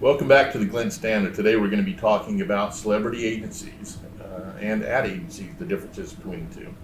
Welcome back to the Glint Standard. Today we're going to be talking about celebrity agencies and ad agencies, the differences between the two.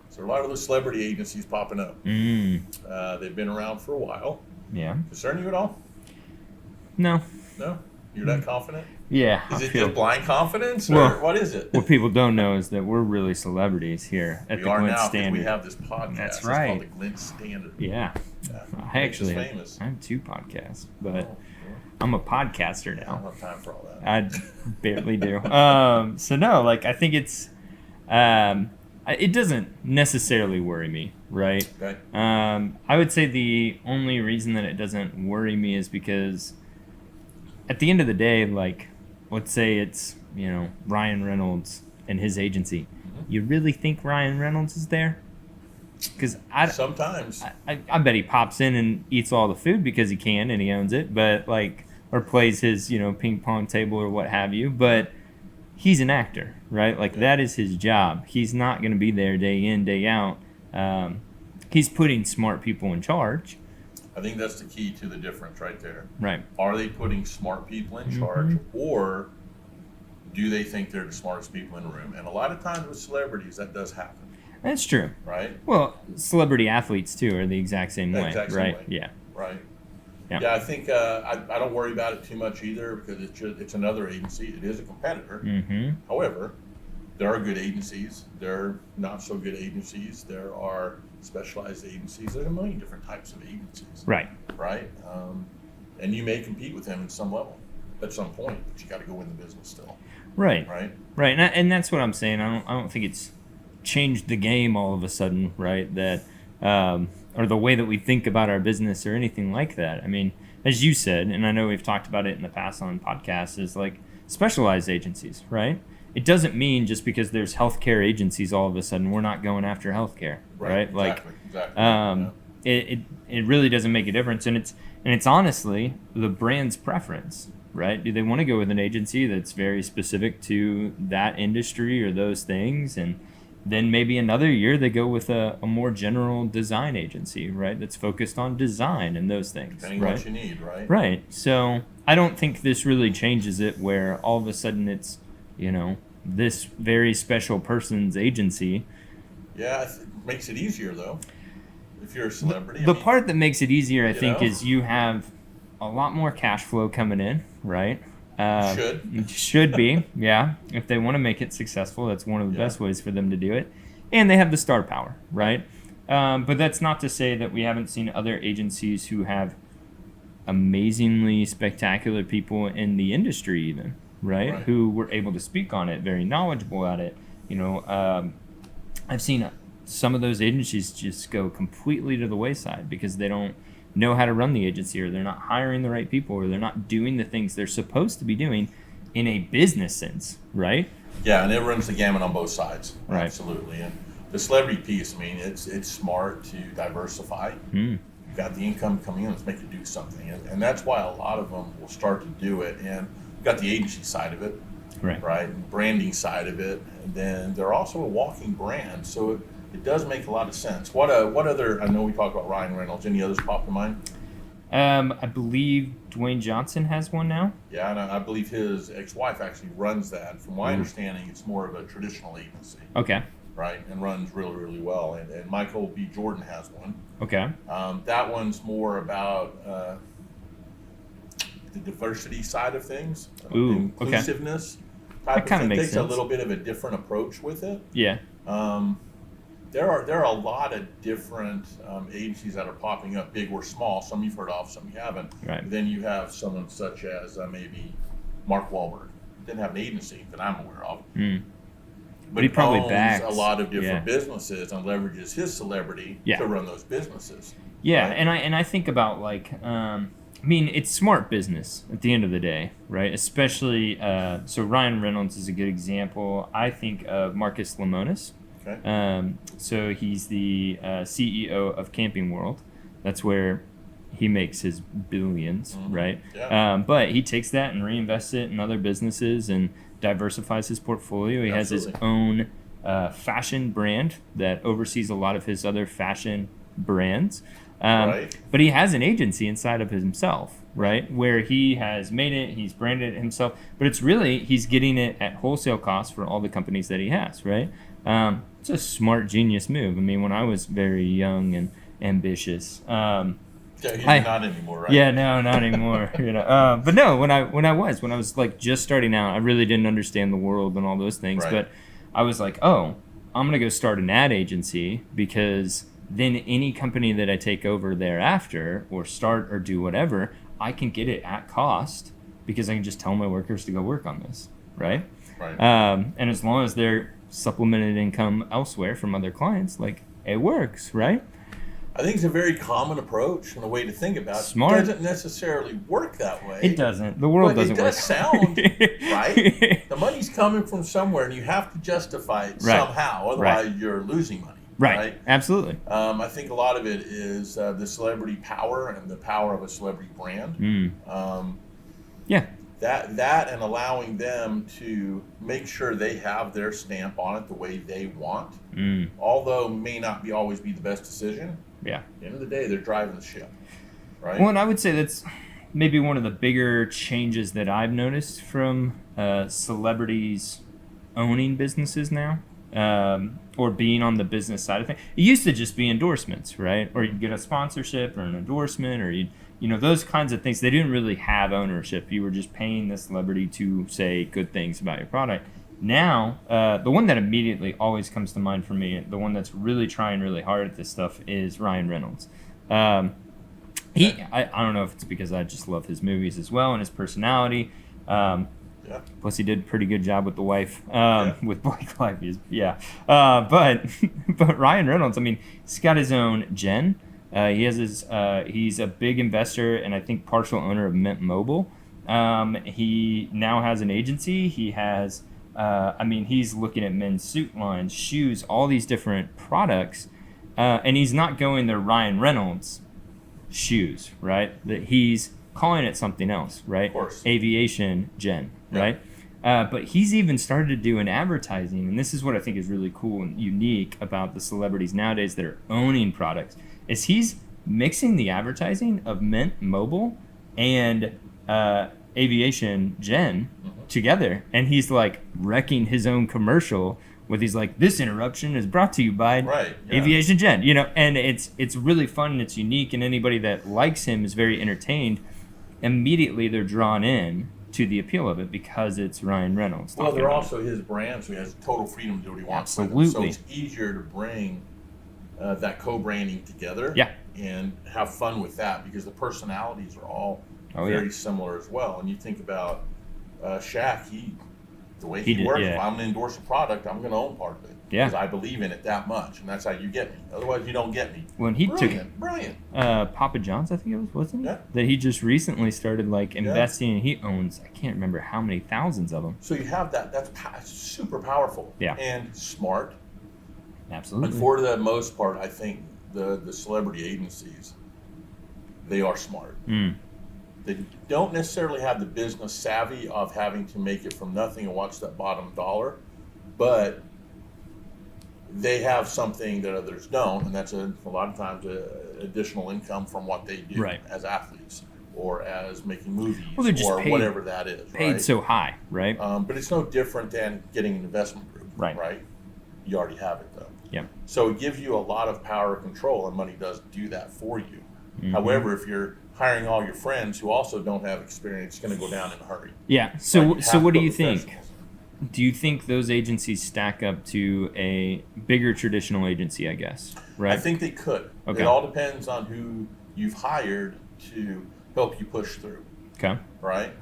So a lot of those celebrity agencies popping up. They've been around for a while. Yeah. Concern you at all? No. No? You're that confident? Yeah. Is it just blind confidence, or Well, what is it? What people don't know is that we're really celebrities here at We the are Glint now because Standard. we have this podcast. That's It's right. called the Glint Standard. Yeah. Yeah. I actually It's famous. have 2 podcasts, but Oh, I'm a podcaster I don't now. have time for all that. I barely do. So no, like I think it's it doesn't necessarily worry me, right? Okay. I would say the only reason that it doesn't worry me is because at the end of the day, like, let's say it's, Ryan Reynolds and his agency. You really think Ryan Reynolds is there? Because Sometimes. I bet he pops in and eats all the food because he can and he owns it, but or plays his, ping pong table or what have you. But he's an actor, right? Like, that is his job. He's not going to be there day in, day out. He's putting smart people in charge. I think that's the key to the difference right there. Right. Are they putting smart people in charge, or do they think they're the smartest people in the room? And a lot of times with celebrities, that does happen, That's true. right? Well, celebrity athletes, too, are the exact same way, Exact same right? way. Yeah. Right. Yeah. Yeah, I think I don't worry about it too much either because it's another agency. It is a competitor. Mm-hmm. However, there are good agencies. There are not so good agencies. There are specialized agencies. There's a million different types of agencies. Right. Right? And you may compete with them at some level, at some point, but you got to go win the business still. Right. Right? Right. And that's what I'm saying. I don't think it's changed the game all of a sudden, right? That or the way that we think about our business or anything like that. I mean, as you said, and I know we've talked about it in the past on podcasts, is like specialized agencies, right? It doesn't mean just because there's healthcare agencies all of a sudden we're not going after healthcare, right? Exactly. It really doesn't make a difference, and it's honestly the brand's preference, right? Do they want to go with an agency that's very specific to that industry or those things, and then maybe another year they go with a more general design agency, right? That's focused on design and those things, Depending right? on what you need, right? Right. So I don't think this really changes it where all of a sudden it's, this very special person's agency. Yeah, it makes it easier though. If you're a celebrity, The part that makes it easier, I think, know? is you have a lot more cash flow coming in, right? Should. Should be, yeah. If they want to make it successful, that's one of the Yeah. best ways for them to do it. And they have the star power, right? But that's not to say that we haven't seen other agencies who have amazingly spectacular people in the industry even, right? Who were able to speak on it, very knowledgeable at it. I've seen some of those agencies just go completely to the wayside because they don't know how to run the agency, or they're not hiring the right people, or they're not doing the things they're supposed to be doing in a business sense, right? Yeah, and it runs the gamut on both sides. Right. Absolutely. And the celebrity piece, I mean, it's smart to diversify. You've got the income coming in, let's make it do something. And that's why a lot of them will start to do it. And you've got the agency side of it, right? And branding side of it. And then they're also a walking brand. So it does make a lot of sense. What other, I know we talked about Ryan Reynolds, any others pop to mind? I believe Dwayne Johnson has one now. Yeah, and I believe his ex-wife actually runs that. From my understanding, it's more of a traditional agency. Okay. Right, and runs really, really well. And Michael B. Jordan has one. Okay. That one's more about the diversity side of things, Ooh, inclusiveness. That kind of makes takes sense. a little bit of a different approach with it. Yeah. There are a lot of different agencies that are popping up, big or small. Some you've heard of, some you haven't. Right. Then you have someone such as maybe Mark Wahlberg. Didn't have an agency that I'm aware of. But he probably owns backs a lot of different businesses and leverages his celebrity to run those businesses. Yeah, right? and I think about it's smart business at the end of the day, right? Especially so Ryan Reynolds is a good example. I think of Marcus Lemonis. Okay. So he's the CEO of Camping World. That's where he makes his billions, right? Yeah. But he takes that and reinvests it in other businesses and diversifies his portfolio. He has his own fashion brand that oversees a lot of his other fashion brands. Right. But he has an agency inside of himself, right? Where he has made it, he's branded it himself, but it's really, he's getting it at wholesale cost for all the companies that he has, right? It's a smart, genius move. I mean, when I was very young and ambitious, Yeah, you're not anymore, right? yeah, no, not anymore. But no, when I was like just starting out, I really didn't understand the world and all those things. Right. But I was like, oh, I'm gonna go start an ad agency, because then any company that I take over thereafter or start or do whatever, I can get it at cost, because I can just tell my workers to go work on this, right? Right. And as long as they're supplemented income elsewhere from other clients, like, it works, right? I think it's a very common approach and a way to think about it. Smart. It doesn't necessarily work that way. It doesn't. The world But doesn't it does work. sound right. The money's coming from somewhere, and you have to justify it somehow. Otherwise, you're losing money. Right. Absolutely. I think a lot of it is the celebrity power and the power of a celebrity brand. Yeah. That and allowing them to make sure they have their stamp on it the way they want, although may not always be the best decision. Yeah. At the end of the day, they're driving the ship, right? Well, and I would say that's maybe one of the bigger changes that I've noticed from celebrities owning businesses now, or being on the business side of things. It used to just be endorsements, right? Or you'd get a sponsorship or an endorsement, or those kinds of things. They didn't really have ownership. You were just paying the celebrity to say good things about your product. Now, the one that immediately always comes to mind for me, the one that's really trying really hard at this stuff, is Ryan Reynolds. I don't know if it's because I just love his movies as well and his personality. Plus, he did a pretty good job with the wife, with Blake Lively. But Ryan Reynolds, I mean, he's got his own Jen. He's a big investor and I think partial owner of Mint Mobile. He now has an agency. He has, he's looking at men's suit lines, shoes, all these different products, and he's not going the Ryan Reynolds shoes, right? That he's calling it something else, right? Of course. Aviation Gen, right? But he's even started to do an advertising, and this is what I think is really cool and unique about the celebrities nowadays that are owning products, is he's mixing the advertising of Mint Mobile and Aviation Gen together, and he's like wrecking his own commercial with he's like, this interruption is brought to you by Aviation Gen, and it's really fun and it's unique, and anybody that likes him is very entertained. Immediately they're drawn in to the appeal of it because it's Ryan Reynolds. Well, they're also his brand, so he has total freedom to do what he wants. Absolutely. So it's easier to bring that co-branding together and have fun with that, because the personalities are all very similar as well. And you think about Shaq, the way he works, if I'm going to endorse a product, I'm going to own part of it. Because I believe in it that much, and that's how you get me. Otherwise, you don't get me. When he took Papa John's, I think it was, wasn't he? Yeah. That he just recently started like investing, and he owns, I can't remember how many thousands of them. So you have that. That's super powerful. Yeah. And smart. Absolutely. And for the most part, I think the celebrity agencies, they are smart. They don't necessarily have the business savvy of having to make it from nothing and watch that bottom dollar, but they have something that others don't, and that's a lot of times additional income from what they do as athletes or as making movies or whatever that is. Paid so high, right? But it's no different than getting an investment group, right? You already have it though. Yeah. So it gives you a lot of power and control, and money does do that for you. However, if you're hiring all your friends who also don't have experience, it's going to go down in a hurry. Yeah. So what do you think? Do you think those agencies stack up to a bigger traditional agency, I guess? Right. I think they could. Okay. It all depends on who you've hired to help you push through. Okay. Right?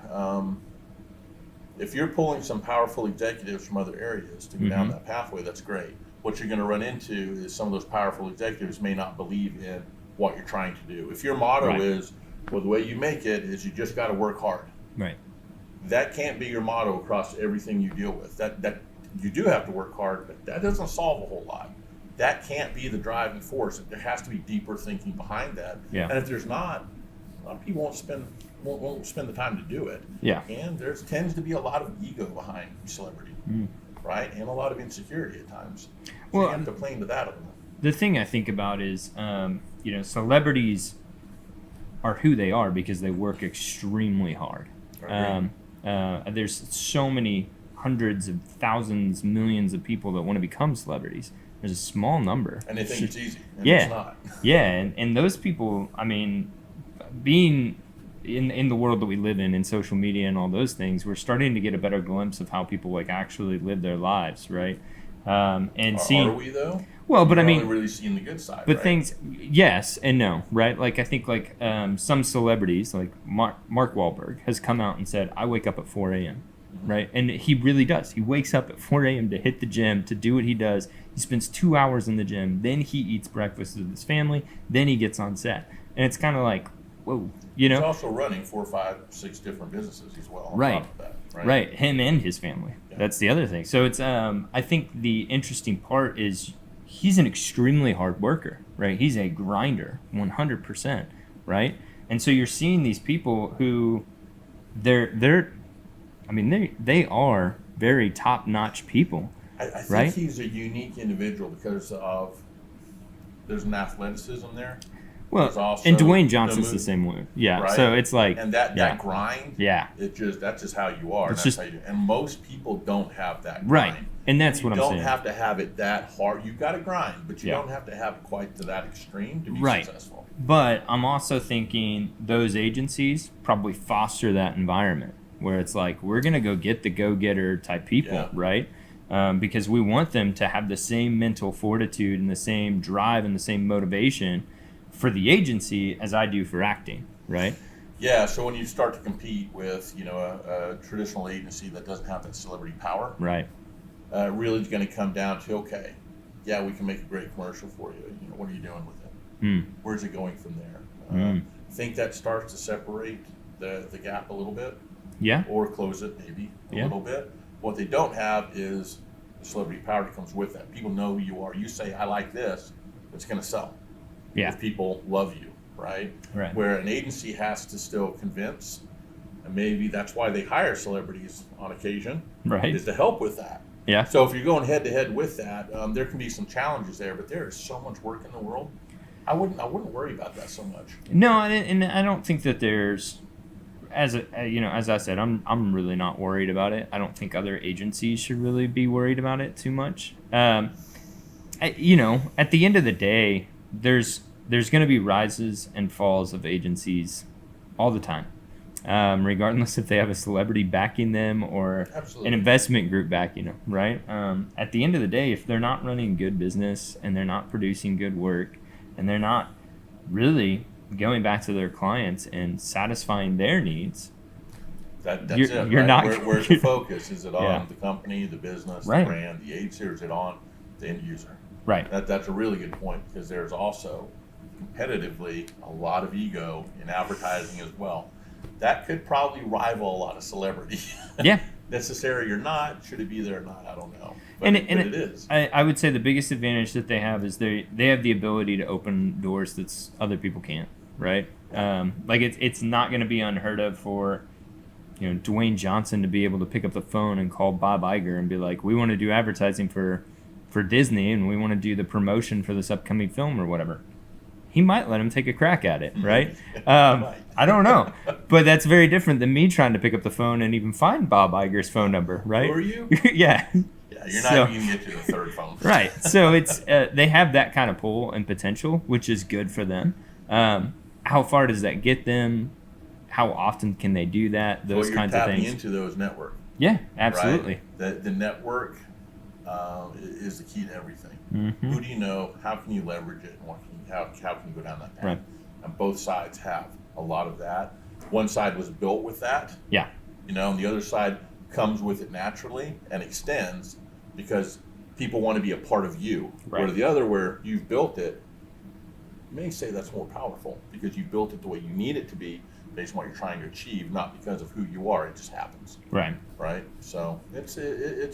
If you're pulling some powerful executives from other areas to go down that pathway, that's great. What you're going to run into is some of those powerful executives may not believe in what you're trying to do. If your motto is, well, the way you make it is you just got to work hard. Right. That can't be your motto across everything you deal with. That you do have to work hard, but that doesn't solve a whole lot. That can't be the driving force. There has to be deeper thinking behind that. Yeah. And if there's not, A lot of people won't spend the time to do it. Yeah. And there tends to be a lot of ego behind celebrity, right? And a lot of insecurity at times. So Well, you have to play into that a little. The thing I think about is, celebrities are who they are because they work extremely hard. There's so many hundreds of thousands, millions of people that want to become celebrities. There's a small number. And they think it's easy. And Yeah. it's not. Yeah, and those people, I mean, being in the world that we live in social media and all those things, we're starting to get a better glimpse of how people like actually live their lives, right? And seeing, are we though? well, but We're I mean, only really seeing the good side. but right? things, yes and no, right? Like I think like some celebrities, like Mark Wahlberg, has come out and said, "I wake up at 4 a.m." Right, and he really does. He wakes up at 4 a.m. to hit the gym, to do what he does. He spends 2 hours in the gym, then he eats breakfast with his family, then he gets on set, and it's kind of like, whoa, He's also running 4, 5, 6 different businesses as well. On Right. top of that, right, him and his family. Yeah. That's the other thing. So it's I think the interesting part is he's an extremely hard worker, right? He's a grinder, 100%, right? And so you're seeing these people who they are very top-notch people. I think right? he's a unique individual because of there's an athleticism there. Well, There's also and Dwayne the Johnson's the move, same way. Yeah, right? so it's like, And that yeah. grind, Yeah, that's just how you are. It's That's just- how you do. And most people don't have that right, grind. and that's You what I'm saying. don't have to have it that hard. You've got to grind, but you Yeah. don't have to have it quite to that extreme to be Right. successful. But I'm also thinking those agencies probably foster that environment where it's like, we're going to go get the go-getter type people, Yeah. right? Because we want them to have the same mental fortitude and the same drive and the same motivation for the agency as I do for acting, right? Yeah, so when you start to compete with, a traditional agency that doesn't have that celebrity power, Right. really it's going to come down to, okay, yeah, we can make a great commercial for you. What are you doing with it? Mm. Where's it going from there? I think that starts to separate the gap a little bit, Yeah. or close it maybe a Yeah. little bit. What they don't have is the celebrity power that comes with that. People know who you are. You say, I like this, it's going to sell. Yeah. If people love you, right? Right. Where an agency has to still convince, and maybe that's why they hire celebrities on occasion, Right. is to help with that. Yeah. So if you're going head to head with that, there can be some challenges there, but there is so much work in the world. I wouldn't worry about that so much. No, and I don't think that there's, as I said, I'm really not worried about it. I don't think other agencies should really be worried about it too much. At the end of the day, there's going to be rises and falls of agencies all the time, regardless if they have a celebrity backing them or Absolutely. an investment group backing them, right? At the end of the day, if they're not running good business and they're not producing good work and they're not really going back to their clients and satisfying their needs, That's You're- it. you're Right? not- Where's the focus? Is it on Yeah. the company, the business, Right. the brand, the agency, or is it on the end user? right? That's a really good point because there's also competitively a lot of ego in advertising as well. That could probably rival a lot of celebrity. Yeah. Necessary or not, should it be there or not? I don't know. But, And but it is. I would say the biggest advantage that they have is they have the ability to open doors that other people can't, right? Like it's not going to be unheard of for Dwayne Johnson to be able to pick up the phone and call Bob Iger and be like, we want to do advertising for Disney and we want to do the promotion for this upcoming film or whatever. He might let him take a crack at it, right? I don't know. But that's very different than me trying to pick up the phone and even find Bob Iger's phone number, right? Who are you? Yeah. Yeah, you're not even going to get to the third phone. Right. So it's they have that kind of pull and potential, which is good for them. How far does that get them? How often can they do that? Those Well, kinds of you're tapping things. into those network. Yeah, absolutely. Right? The network is the key to everything. Mm-hmm. Who do you know? How can you leverage it? And how can you go down that path? Right. And both sides have a lot of that. One side was built with that, Yeah. and the other side comes with it naturally and extends because people want to be a part of you. Right. Where the other, where you've built it, you may say that's more powerful because you built it the way you need it to be based on what you're trying to achieve, not because of who you are. It just happens. Right. Right. So it's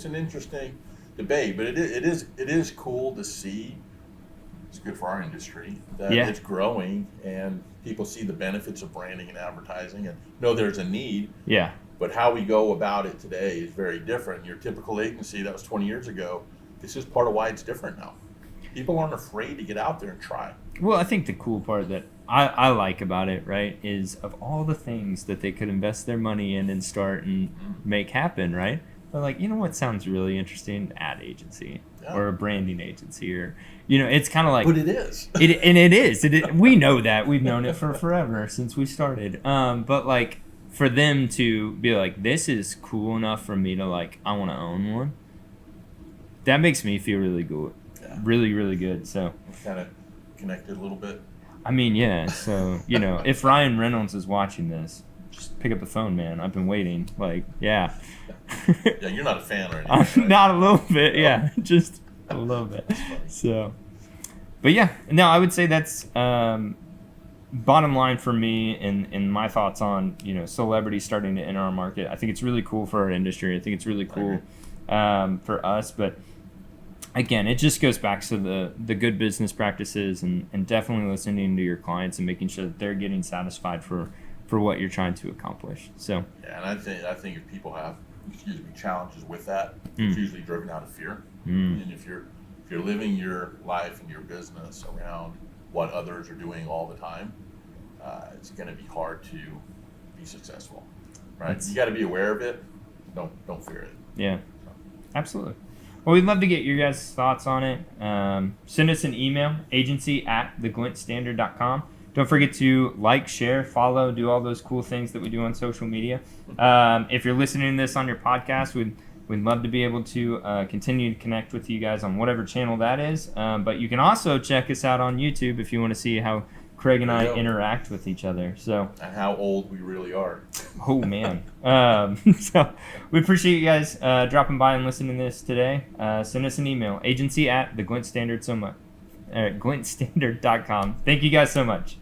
an interesting debate, but it is cool to see it's good for our industry that Yeah. it's growing and people see the benefits of branding and advertising and know there's a need. Yeah. But how we go about it today is very different. Your typical agency that was 20 years ago, this is part of why it's different now. People aren't afraid to get out there and try. Well, I think the cool part that I like about it, right, is of all the things that they could invest their money in and start and make happen, right? But like, you know what sounds really interesting? Ad agency or a branding agency, or it's kind of like. But it is. It is. We know that. We've known it for forever since we started. But like for them to be like, this is cool enough for me to like, I want to own one. That makes me feel really good. Yeah. Really, really good. So. Kind of connected a little bit. I mean, yeah. So if Ryan Reynolds is watching this, just pick up the phone, man. I've been waiting. Like, yeah. Yeah, you're not a fan or anything. I'm right? not a little bit. Yeah, just a little bit. So, but yeah, no, I would say that's bottom line for me and my thoughts on celebrities starting to enter our market. I think it's really cool for our industry. I think it's really cool for us, but. Again, it just goes back to the good business practices and definitely listening to your clients and making sure that they're getting satisfied for what you're trying to accomplish. So yeah, and I think if people have challenges with that, it's usually driven out of fear. And if you're living your life and your business around what others are doing all the time, it's going to be hard to be successful. Right? You got to be aware of it. Don't fear it. Yeah, absolutely. Well, we'd love to get your guys' thoughts on it. Send us an email, agency@theglintstandard.com. Don't forget to like, share, follow, do all those cool things that we do on social media. If you're listening to this on your podcast, we'd love to be able to continue to connect with you guys on whatever channel that is. But you can also check us out on YouTube if you want to see how Craig and I interact with each other. So and how old we really are. Oh man. So we appreciate you guys dropping by and listening to this today. Send us an email, agency@theglintstandard.com. Thank you guys so much.